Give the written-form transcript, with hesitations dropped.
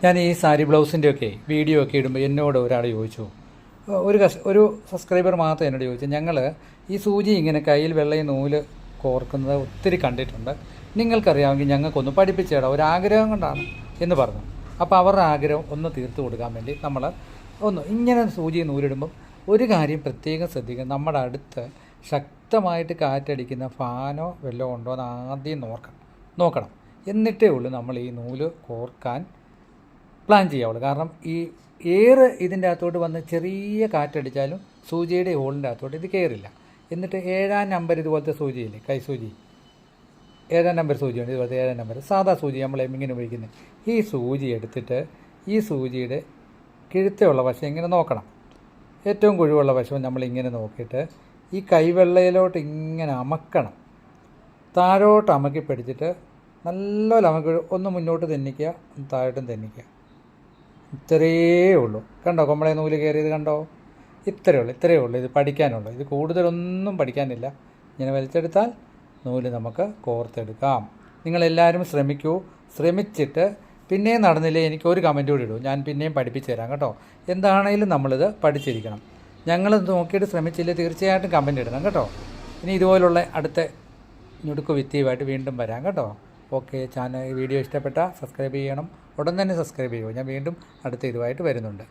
ഞാൻ ഈ സാരി ബ്ലൗസിൻ്റെയൊക്കെ വീഡിയോ ഒക്കെ ഇടുമ്പോൾ എന്നോട് ഒരാൾ ചോദിച്ചു, ഒരു സബ്സ്ക്രൈബർ മാത്രം എന്നോട് ചോദിച്ചു, ഞങ്ങൾ ഈ സൂചി ഇങ്ങനെ കയ്യിൽ വെള്ളയും നൂല് കോർക്കുന്നത് ഒത്തിരി കണ്ടിട്ടുണ്ട്, നിങ്ങൾക്കറിയാമെങ്കിൽ ഞങ്ങൾക്കൊന്ന് പഠിപ്പിച്ചു തരാം, ഒരാഗ്രഹം കൊണ്ടാണ് എന്ന് പറഞ്ഞു. അപ്പോൾ അവരുടെ ആഗ്രഹം ഒന്ന് തീർത്തു കൊടുക്കാൻ വേണ്ടി നമ്മൾ ഇങ്ങനെ സൂചി നൂലിടുമ്പം ഒരു കാര്യം പ്രത്യേകം ശ്രദ്ധിക്കുക, നമ്മുടെ അടുത്ത് ശക്തമായിട്ട് കാറ്റടിക്കുന്ന ഫാനോ വല്ലതും ഉണ്ടോ എന്ന് ആദ്യം നോക്കണം. എന്നിട്ടേ ഉള്ളൂ നമ്മൾ ഈ നൂല് കോർക്കാൻ പ്ലാൻ ചെയ്യാവുള്ളൂ. കാരണം ഈ എയർ ഇതിൻ്റെ അകത്തോട്ട് വന്ന് ചെറിയ കാറ്റടിച്ചാലും സൂചിയുടെ ഹോളിൻ്റെ അകത്തോട്ട് ഇത് കയറില്ല. എന്നിട്ട് 7-ാം നമ്പർ ഇതുപോലത്തെ സൂചിയില്ലേ, കൈസൂചി, 7-ാം നമ്പർ സൂചിയുണ്ട്, ഇതുപോലത്തെ 7-ാം നമ്പർ സാധാ സൂചി നമ്മൾ ഇങ്ങനെ ഉപയോഗിക്കുന്നത്. ഈ സൂചി എടുത്തിട്ട് ഈ സൂചിയുടെ കിഴുത്തുള്ള വശം ഇങ്ങനെ നോക്കണം, ഏറ്റവും കുഴിവുള്ള വശം നമ്മളിങ്ങനെ നോക്കിയിട്ട് ഈ കൈവെള്ളയിലോട്ട് ഇങ്ങനെ അമക്കണം, താഴോട്ട് അമക്കി പിടിച്ചിട്ട് നല്ലപോലെ അമക്കി ഒന്ന് മുന്നോട്ട് തെന്നിക്കുക, താഴോട്ടും തെന്നിക്കുക. ഇത്രയേ ഉള്ളൂ. കണ്ടോ കുമ്പളെ നൂല് കയറിയത് കണ്ടോ? ഇത്രയേ ഉള്ളൂ ഇത് പഠിക്കാനുള്ളൂ. ഇത് കൂടുതലൊന്നും പഠിക്കാനില്ല. ഇങ്ങനെ വലിച്ചെടുത്താൽ നൂല് നമുക്ക് കോർത്തെടുക്കാം. നിങ്ങളെല്ലാവരും ശ്രമിക്കൂ. ശ്രമിച്ചിട്ട് പിന്നെയും നടന്നില്ലേ എനിക്കൊരു കമൻറ്റ് കൂടി ഇടൂ, ഞാൻ പിന്നെയും പഠിപ്പിച്ചു തരാം കേട്ടോ. എന്താണെങ്കിലും നമ്മളിത് പഠിച്ചിരിക്കണം. ഞങ്ങൾ നോക്കിയിട്ട് ശ്രമിച്ചില്ലേ തീർച്ചയായിട്ടും കമൻറ്റ് ഇടണം കേട്ടോ. ഇനി ഇതുപോലുള്ള അടുത്ത ഞുടുക്ക് വിത്തിയുമായിട്ട് വീണ്ടും വരാം കേട്ടോ. ഓക്കെ, വീഡിയോ ഇഷ്ടപ്പെട്ടാൽ സബ്സ്ക്രൈബ് ചെയ്യണം. ഉടൻ തന്നെ സബ്സ്ക്രൈബ് ചെയ്യുമോ, ഞാൻ വീണ്ടും അടുത്ത ഇതുമായിട്ട് വരുന്നുണ്ട്.